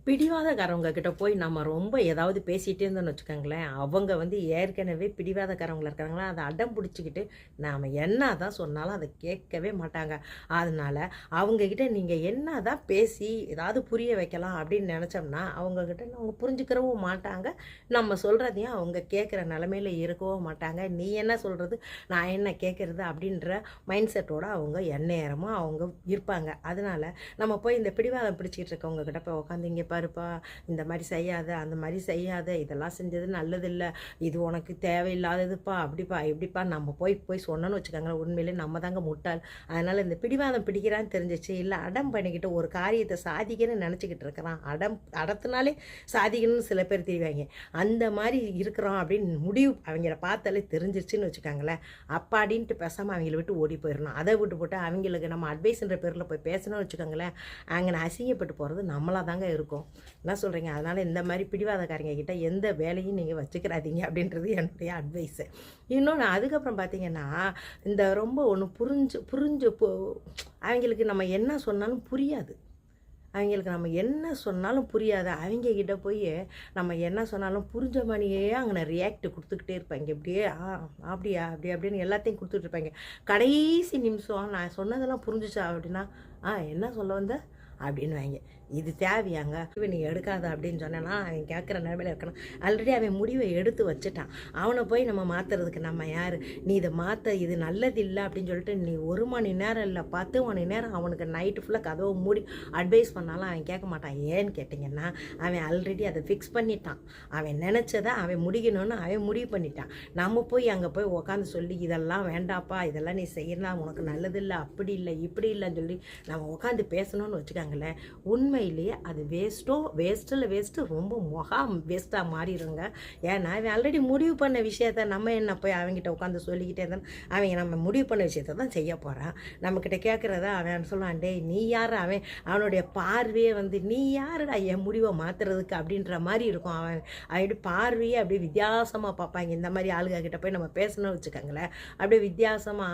பிடிவாதக்காரவங்க கிட்ட போய் நம்ம ரொம்ப ஏதாவது பேசிகிட்டே இருந்தோம்னு வச்சுக்கோங்களேன், அவங்க வந்து ஏற்கனவே பிடிவாதக்காரவங்களா இருக்காங்களா, அதை அடம் பிடிச்சிக்கிட்டு நாம் என்ன தான் சொன்னாலும் அதை கேட்கவே மாட்டாங்க. அதனால் அவங்கக்கிட்ட நீங்கள் என்ன தான் பேசி ஏதாவது புரிய வைக்கலாம் அப்படின்னு நினச்சோம்னா, அவங்கக்கிட்ட அவங்க புரிஞ்சுக்கிறவும் மாட்டாங்க. நம்ம சொல்கிறதையும் அவங்க கேட்குற நிலமையில இருக்கவும் மாட்டாங்க. நீ என்ன சொல்கிறது, நான் என்ன கேட்குறது அப்படின்ற மைண்ட் செட்டோடு அவங்க எந்நேரமும் அவங்க இருப்பாங்க. அதனால் நம்ம போய் இந்த பிடிவாதம் பிடிச்சிக்கிட்டு இருக்கவங்கக்கிட்ட போய் உட்காந்து இங்கே பாருப்பா, இந்த மாதிரி செய்யாத, அந்த மாதிரி செய்யாத, இதெல்லாம் செஞ்சது நல்லதில்லை, இது உனக்கு தேவையில்லாததுப்பா, அப்படிப்பா இப்படிப்பா நம்ம போய் போய் சொன்னோன்னு வச்சுக்கோங்களேன், உண்மையிலே நம்ம தாங்க முட்டாள். அதனால் இந்த பிடிவாதம் பிடிக்கிறான்னு தெரிஞ்சிச்சு, இல்லை அடம் பண்ணிக்கிட்டு ஒரு காரியத்தை சாதிக்கணும்னு நினச்சிக்கிட்டு இருக்கிறான், அடத்தினாலே சாதிக்கணும்னு சில பேர் தெரிவாங்க, அந்த மாதிரி இருக்கிறோம் அப்படின்னு முடிவு அவங்கள பார்த்தாலே தெரிஞ்சிருச்சுன்னு வச்சுக்கோங்களேன், அப்பாடின்ட்டு பேசாமல் அவங்கள விட்டு ஓடி போயிடணும். அதை விட்டு போட்டு அவங்களுக்கு நம்ம அட்வைஸ்ன்ற பேரில் போய் பேசணும்னு வச்சுக்கோங்களேன், அங்கே அசிங்கப்பட்டு போகிறது நம்மளாக தாங்க இருக்கும். என்ன சொல்கிறீங்க? அதனால் இந்த மாதிரி பிடிவாதக்காரங்க கிட்ட எந்த வேலையும் நீங்கள் வச்சுக்கிறாதீங்க அப்படின்றது என்னுடைய அட்வைஸு. இன்னொன்று அதுக்கப்புறம் பார்த்தீங்கன்னா, இந்த ரொம்ப ஒன்று புரிஞ்சு புரிஞ்சு அவங்களுக்கு நம்ம என்ன சொன்னாலும் புரியாது. அவங்களுக்கு நம்ம என்ன சொன்னாலும் புரியாது. அவங்கக்கிட்ட போய் நம்ம என்ன சொன்னாலும் புரிஞ்ச மாதிரியே அங்கே ரியாக்ட் கொடுத்துக்கிட்டே இருப்பாங்க. இப்படியே அப்படியா அப்படின்னு எல்லாத்தையும் கொடுத்துட்டு இருப்பாங்க. கடைசி நிமிஷம் நான் சொன்னதெல்லாம் புரிஞ்சுச்சா அப்படின்னா, என்ன சொல்ல வந்த அப்படின்னு வாங்க. இது தேவையாங்க, நீ எடுக்காத அப்படின்னு சொன்னேன்னா அவன் கேட்குற நிலைமையில இருக்கணும். ஆல்ரெடி அவன் முடிவை எடுத்து வச்சுட்டான். அவனை போய் நம்ம மாற்றுறதுக்கு நம்ம யார்? நீ இதை மாற்ற, இது நல்லது இல்லை அப்படின்னு சொல்லிட்டு நீ 1 மணி நேரம் இல்லை 10 மணி நேரம் அவனுக்கு நைட்டு ஃபுல்லாக கதவை மூடி அட்வைஸ் பண்ணாலும் அவன் கேட்க மாட்டான். ஏன்னு கேட்டிங்கன்னா, அவன் ஆல்ரெடி அதை ஃபிக்ஸ் பண்ணிட்டான். அவன் நினச்சதை அவன் முடிக்கணும்னு அவன் முடிவு பண்ணிட்டான். நம்ம போய் அங்கே போய் உக்காந்து சொல்லி இதெல்லாம் வேண்டாப்பா, இதெல்லாம் நீ செய்யலாம், உனக்கு நல்லதில்லை, அப்படி இல்லை இப்படி இல்லைன்னு சொல்லி நம்ம உட்காந்து பேசணும்னு வச்சுக்காங்களேன், உண்மையிலேயே அது வேஸ்ட்டு ரொம்ப வேஸ்ட்டாக மாறிடுங்க. ஏன்னா அவன் ஆல்ரெடி முடிவு பண்ண விஷயத்த நம்ம என்ன போய் அவங்ககிட்ட உட்காந்து சொல்லிக்கிட்டே இருந்தான். அவங்க நம்ம முடிவு பண்ண விஷயத்த தான் செய்ய போகிறான். நம்மக்கிட்ட கேட்குறத அவன் சொல்லுவான், டேய் நீ யார்? அவனுடைய பார்வையே வந்து நீ யாருடா என் முடிவை மாற்றுறதுக்கு அப்படின்ற மாதிரி இருக்கும். அவன் பார்வையே அப்படியே வித்தியாசமாக பார்ப்பாங்க. இந்த மாதிரி ஆளுங்க கிட்ட போய் நம்ம பேசணும்னு வச்சுக்கோங்களேன், அப்படியே வித்தியாசமாக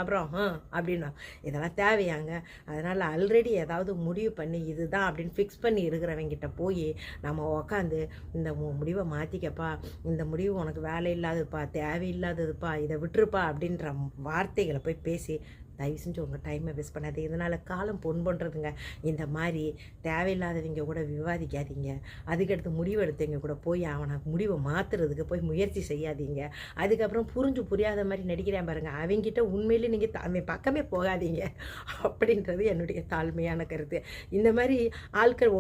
அப்புறம் அப்படின்னா இதெல்லாம் தேவையாங்க. அதனால் ஆல்ரெடி ஏதாவது முடிவு பண்ணி இதுதான் அப்படின்னு ஃபிக்ஸ் பண்ணி இருக்கிறவங்கிட்ட போய் நம்ம உக்காந்து இந்த முடிவை மாற்றிக்கப்பா, இந்த முடிவு உனக்கு வேலை இல்லாததுப்பா, தேவையில்லாததுப்பா, இதை விட்டுருப்பா அப்படின்ற வார்த்தைகளை போய் பேசி தயவு செஞ்சு உங்கள் டைமை வேஸ்ட் பண்ணாதீங்க. இதனால் காலம் பொன் பண்ணுறதுங்க. இந்த மாதிரி தேவையில்லாதவங்க கூட விவாதிக்காதீங்க. அதுக்கடுத்து முடிவு எடுத்தவங்க கூட போய் அவனை முடிவை மாற்றுறதுக்கு போய் முயற்சி செய்யாதீங்க. அதுக்கப்புறம் புரியாத மாதிரி நடிக்கிறேன் பாருங்கள், அவங்ககிட்ட உண்மையிலே நீங்கள் அவன் பக்கமே போகாதீங்க அப்படின்றது என்னுடைய தாழ்மையான கருத்து. இந்த மாதிரி ஆட்கள்